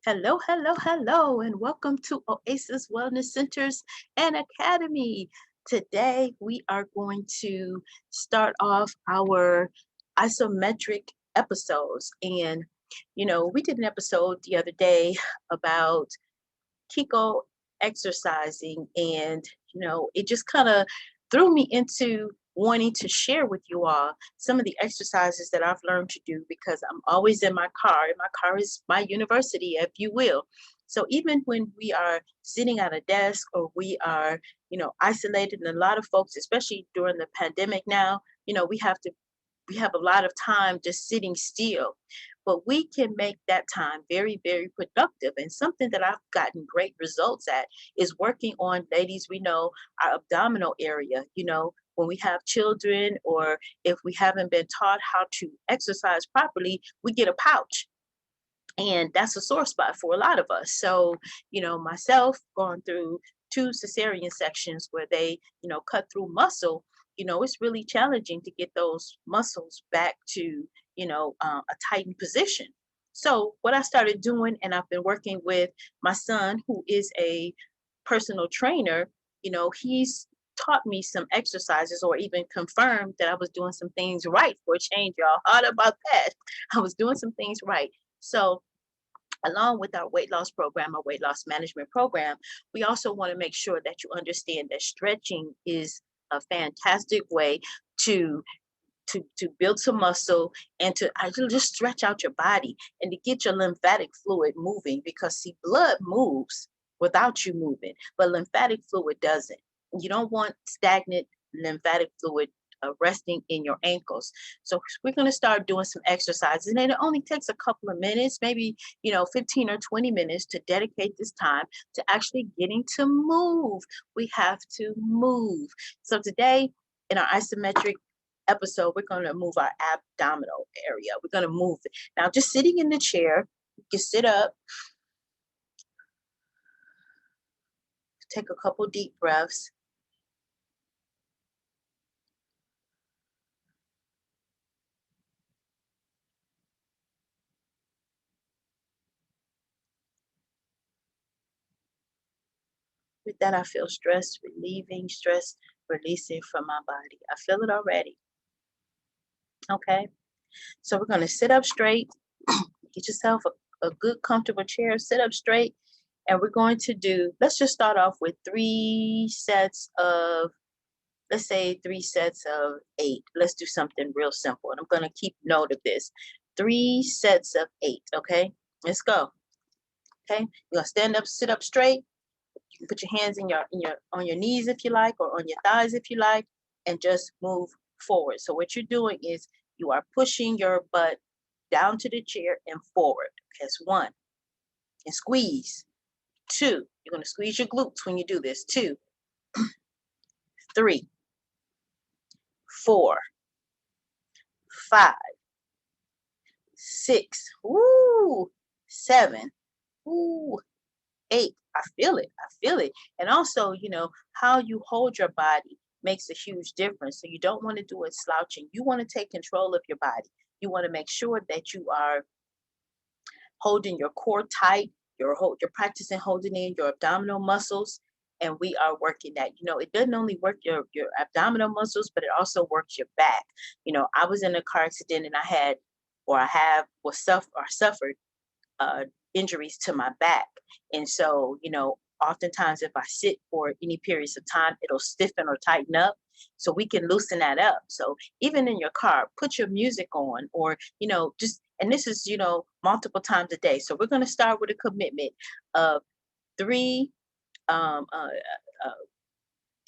Hello, hello, hello, and welcome to Oasis Wellness Centers and Academy. Today, we are going to start off our isometric episodes. We did an episode the other day about Kiko exercising, and it just kind of threw me into wanting to share with you all some of the exercises that I've learned to do because I'm always in my car, and my car is my university, if you will. So even when we are sitting at a desk or we are, isolated, and a lot of folks, especially during the pandemic now, we have a lot of time just sitting still, but we can make that time very, very productive. And something that I've gotten great results at is working on, ladies, we know our abdominal area. When we have children or if we haven't been taught how to exercise properly, we get a pouch. And that's a sore spot for a lot of us. So, myself going through two cesarean sections where they, cut through muscle, it's really challenging to get those muscles back to, a tightened position. So, what I started doing, and I've been working with my son, who is a personal trainer, he's taught me some exercises or even confirmed that I was doing some things right for a change, y'all. Hard about that. I was doing some things right. So, along with our weight loss program, our weight loss management program, we also want to make sure that you understand that stretching is a fantastic way to to build some muscle and to actually just stretch out your body and to get your lymphatic fluid moving, because see, blood moves without you moving, but lymphatic fluid doesn't. You don't want stagnant lymphatic fluid resting in your ankles. So we're going to start doing some exercises, and it only takes a couple of minutes, maybe 15 or 20 minutes, to dedicate this time to actually getting to move. We have to move. So today in our isometric episode, we're going to move our abdominal area. We're going to move it. Now, just sitting in the chair, you can sit up, take a couple deep breaths. With that, I feel stress relieving, stress releasing from my body. I feel it already. Okay. So we're going to sit up straight. Get yourself a good, comfortable chair. Sit up straight. And we're going to do, let's just start off with let's say 3 sets of 8. Let's do something real simple. And I'm going to keep note of this. 3 sets of 8. Okay. Let's go. Okay. You're going to stand up, sit up straight. You can put your hands on your knees if you like, or on your thighs if you like, and just move forward. So what you're doing is you are pushing your butt down to the chair and forward. Okay, that's 1. And squeeze. 2. You're going to squeeze your glutes when you do this. 2, 3, 4, 5, 6. Woo! 7. Woo! 8. I feel it. I feel it. And also, how you hold your body makes a huge difference. So you don't want to do it slouching. You want to take control of your body. You want to make sure that you are holding your core tight. You're practicing holding in your abdominal muscles, and we are working that. It doesn't only work your abdominal muscles, but it also works your back. I was in a car accident, and I have suffered uh, injuries to my back. And so, oftentimes if I sit for any periods of time, it'll stiffen or tighten up. So we can loosen that up. So even in your car, put your music on, or, and this is, multiple times a day. So we're going to start with a commitment of three, um, uh, uh,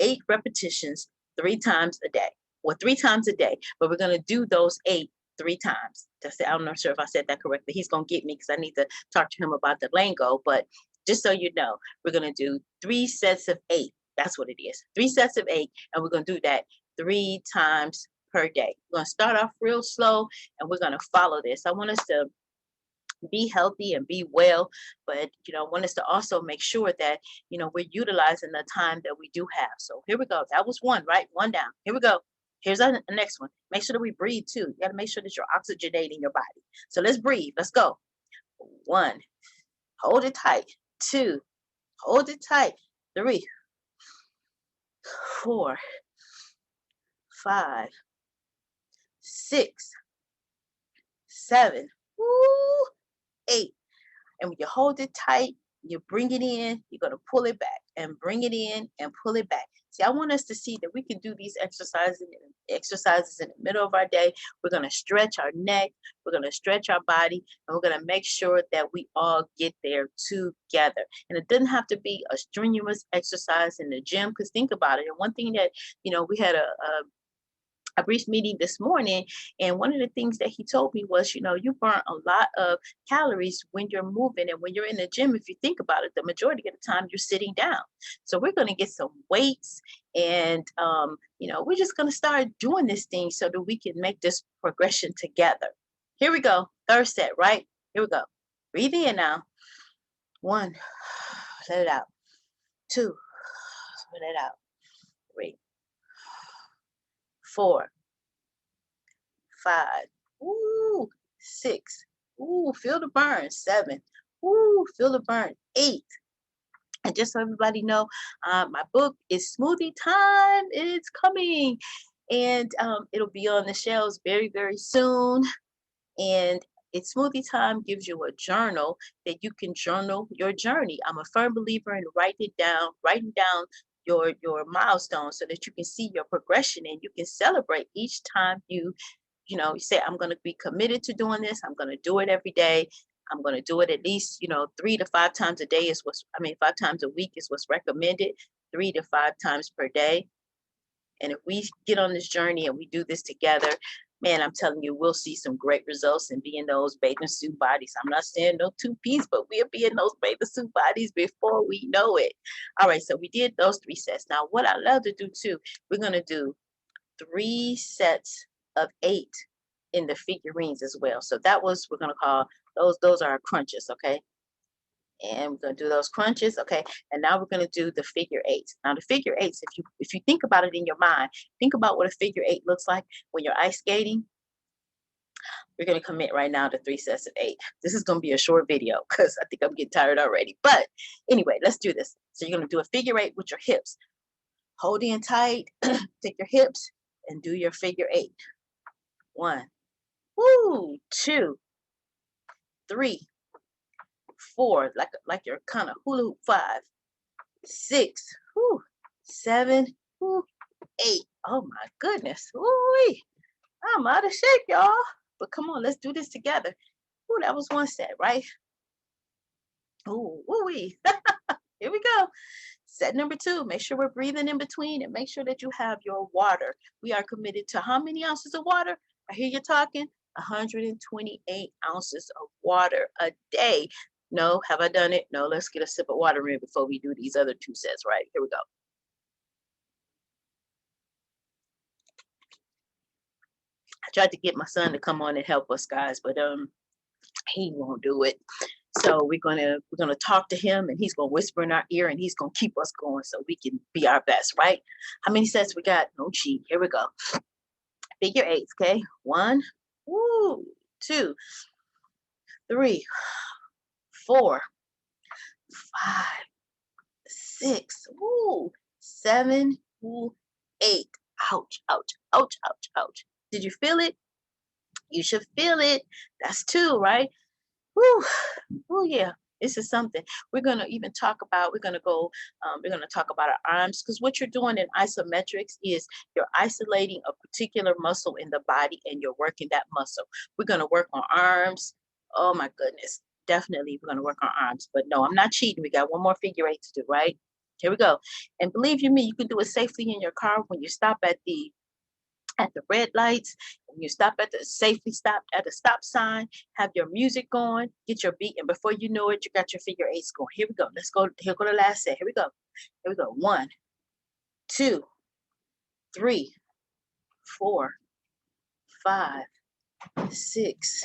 8 repetitions 3 times a day, or 3 times a day, but we're going to do those 8 3 times. I'm not sure if I said that correctly. He's going to get me because I need to talk to him about the lingo, but just so you know, we're going to do 3 sets of 8. That's what it is. 3 sets of 8, and we're going to do that 3 times per day. We're going to start off real slow, and we're going to follow this. I want us to be healthy and be well, but I want us to also make sure that we're utilizing the time that we do have. So here we go. That was 1, right? 1 down. Here we go. Here's the next one. Make sure that we breathe too. You got to make sure that you're oxygenating your body. So let's breathe. Let's go. 1, hold it tight. 2, hold it tight. 3, 4, 5, 6, 7, woo, 8. And when you hold it tight, you bring it in, you're going to pull it back and bring it in and pull it back. See, I want us to see that we can do these exercises in the middle of our day. We're going to stretch our neck, we're going to stretch our body, and we're going to make sure that we all get there together. And it doesn't have to be a strenuous exercise in the gym, because think about it. And one thing that, we had a brief meeting this morning, and one of the things that he told me was, you burn a lot of calories when you're moving, and when you're in the gym, if you think about it, the majority of the time you're sitting down. So we're going to get some weights, and we're just going to start doing this thing so that we can make this progression together. Here we go. Third set, right? Here we go. Breathe in now. 1, let it out. 2, let it out. 3, 4, 5, ooh, 6, ooh, feel the burn. 7, ooh, feel the burn. 8. And just so everybody know, my book is Smoothie Time. It's coming, and it'll be on the shelves very, very soon. And it's Smoothie Time gives you a journal that you can journal your journey. I'm a firm believer in writing down your milestones so that you can see your progression, and you can celebrate each time you say, I'm going to be committed to doing this. I'm going to do it every day. I'm going to do it at least, 3 to 5 times a day is 5 times a week is what's recommended, 3 to 5 times per day. And if we get on this journey and we do this together, man, I'm telling you, we'll see some great results and be in those bathing suit bodies. I'm not saying no 2-piece, but we'll be in those bathing suit bodies before we know it. All right, so we did those 3 sets. Now, what I love to do too, we're going to do 3 sets of 8 in the figurines as well. So we're going to call those are our crunches, okay? And we're going to do those crunches, okay? And now we're going to do the figure 8s. Now the figure 8s, if you think about it in your mind, think about what a figure 8 looks like when you're ice skating. We're going to commit right now to 3 sets of 8. This is going to be a short video because I think I'm getting tired already. But anyway, let's do this. So you're going to do a figure 8 with your hips. Hold in tight, take your hips, and do your figure 8. 1, woo, 2, 3, 4, like you're kind of hula hoop. 5, 6, whoo, 7, whoo, 8. Oh my goodness. Ooh, I'm out of shape, y'all. But come on, let's do this together. Ooh, that was 1 set, right? Ooh, wee. Here we go. Set number 2, make sure we're breathing in between, and make sure that you have your water. We are committed to how many ounces of water? I hear you talking. 128 ounces of water a day. No, have I done it? No, let's get a sip of water in before we do these other 2 sets, right? Here we go. I tried to get my son to come on and help us, guys, but he won't do it. So we're gonna talk to him, and he's gonna whisper in our ear, and he's gonna keep us going so we can be our best, right? How many sets we got? No cheat. Here we go. Figure 8s, okay? 1, woo, 2, 3, 4, 5, 6, woo, 7, woo, 8. Ouch, ouch, ouch, ouch, ouch. Did you feel it? You should feel it. That's 2, right? Woo, oh yeah. This is something we're going to even talk about. We're going to talk about our arms, because what you're doing in isometrics is you're isolating a particular muscle in the body and you're working that muscle. We're going to work on arms. Oh my goodness. Definitely we're going to work on arms. But no, I'm not cheating. We got 1 more figure 8 to do, right? Here we go. And believe you me, you can do it safely in your car when you stop at the red lights. When you safely stop at the stop sign, have your music going, get your beat, and before you know it, you got your figure 8s going. Here we go. Let's go. Here go the last set. Here we go. Here we go. 1, 2, 3, 4, 5, 6,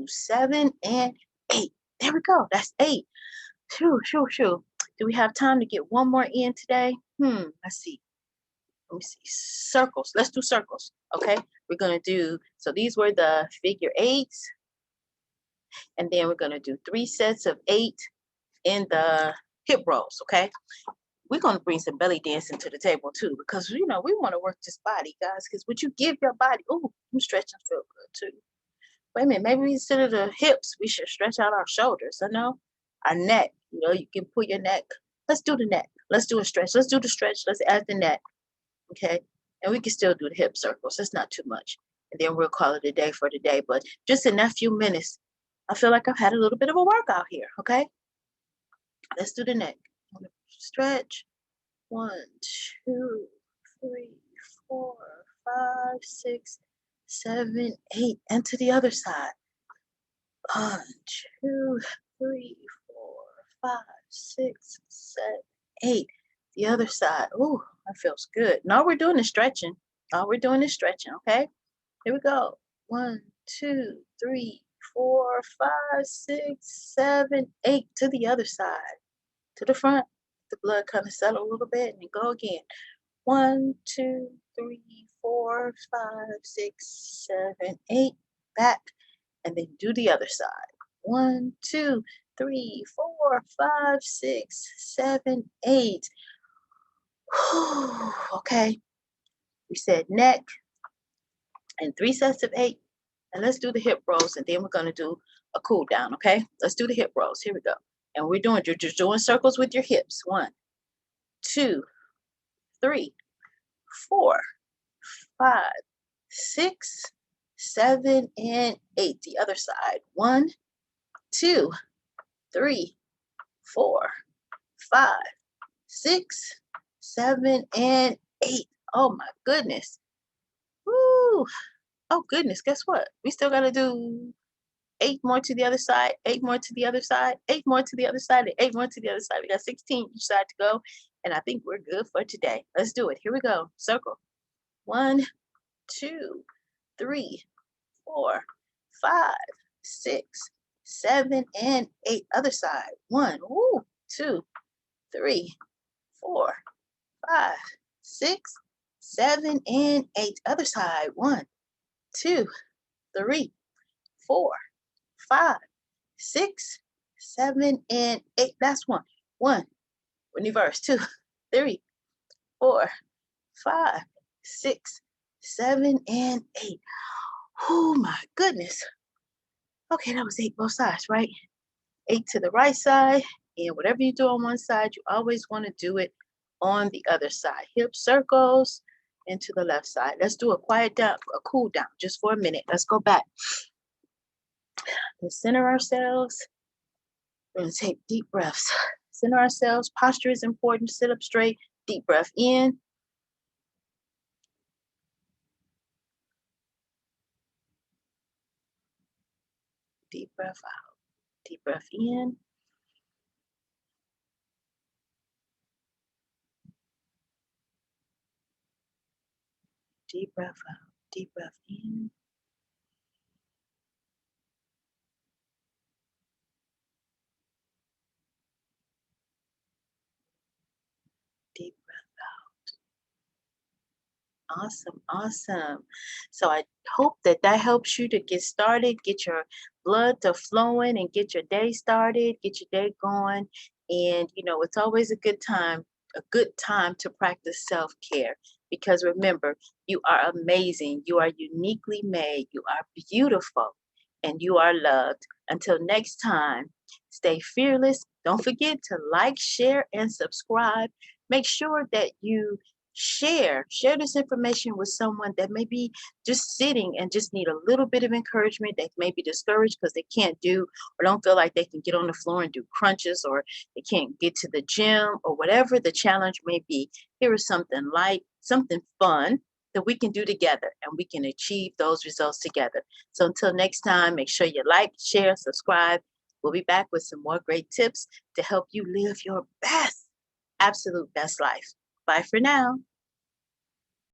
7, and 8. There we go. That's 8. Shoo, shoo, shoo. Do we have time to get 1 more in today? Let's see. Let me see. Circles. Let's do circles. Okay. We're going to do, so these were the figure 8s. And then we're going to do 3 sets of 8 in the hip rolls, okay? We're going to bring some belly dancing to the table too, because we want to work this body, guys, because what you give your body, oh, I'm stretching feel good too. Wait a minute, maybe instead of the hips, we should stretch out our shoulders, our neck, you can put your neck. Let's do the neck. Let's do a stretch. Let's do the stretch. Let's add the neck, okay? And we can still do the hip circles. That's not too much. And then we'll call it a day for the day. But just in that few minutes, I feel like I've had a little bit of a workout here, okay? Let's do the neck. Stretch. 1, 2, 3, 4, 5, 6, 7, 8. And to the other side. 1, 2, 3, 4, 5, 6, 7, 8. The other side. Ooh, that feels good. Now we're doing is stretching. All we're doing is stretching, okay? Here we go. 1, 2, 3, 4, 5, 6, 7, 8. To the other side. To the front. The blood kind of settle a little bit and then go again. 1, 2, 3, 4, 5, 6, 7, 8. Back. And then do the other side. 1, 2, 3, 4, 5, 6, 7, 8. Okay. We said neck and 3 sets of 8. And let's do the hip rolls, and then we're going to do a cool down, okay? Let's do the hip rolls. Here we go. And you're just doing circles with your hips. 1, 2, 3, 4, 5, 6, 7, and 8. The other side. 1, 2, 3, 4, 5, 6, 7, and 8. Oh my goodness. Woo. Oh goodness, guess what? We still got to do 8 more to the other side, 8 more to the other side, 8 more to the other side, and 8 more to the other side. We got 16 each side to go, and I think we're good for today. Let's do it. Here we go. Circle. 1, 2, 3, 4, 5, 6, 7, and 8. Other side. 1, 2, 3, 4, 5, 6, 7, and 8. Other side. 1, 2, 3, 4, 5, 6, 7, and 8. That's 1. 1. Reverse. 2, 3, 4, 5, 6, 7, and 8. Oh my goodness. Okay, that was 8 both sides, right? 8 to the right side. And whatever you do on one side, you always want to do it on the other side. Hip circles and to the left side. Let's do a quiet down, a cool down just for a minute. Let's go back. Let's center ourselves. We're going to take deep breaths. Center ourselves. Posture is important. Sit up straight. Deep breath in. Deep breath out. Deep breath in. Deep breath out. Deep breath in. Deep breath out. Awesome, awesome. So I hope that helps you to get started, get your blood to flowing and get your day started, get your day going. And it's always a good time to practice self-care because remember, you are amazing, you are uniquely made, you are beautiful, and you are loved. Until next time, stay fearless. Don't forget to like, share, and subscribe. Make sure that you share this information with someone that may be just sitting and just need a little bit of encouragement. They may be discouraged because they can't do or don't feel like they can get on the floor and do crunches, or they can't get to the gym, or whatever the challenge may be. Here is something light, something fun that we can do together, and we can achieve those results together. So until next time, make sure you like, share, subscribe. We'll be back with some more great tips to help you live your best, absolute best life. Bye for now.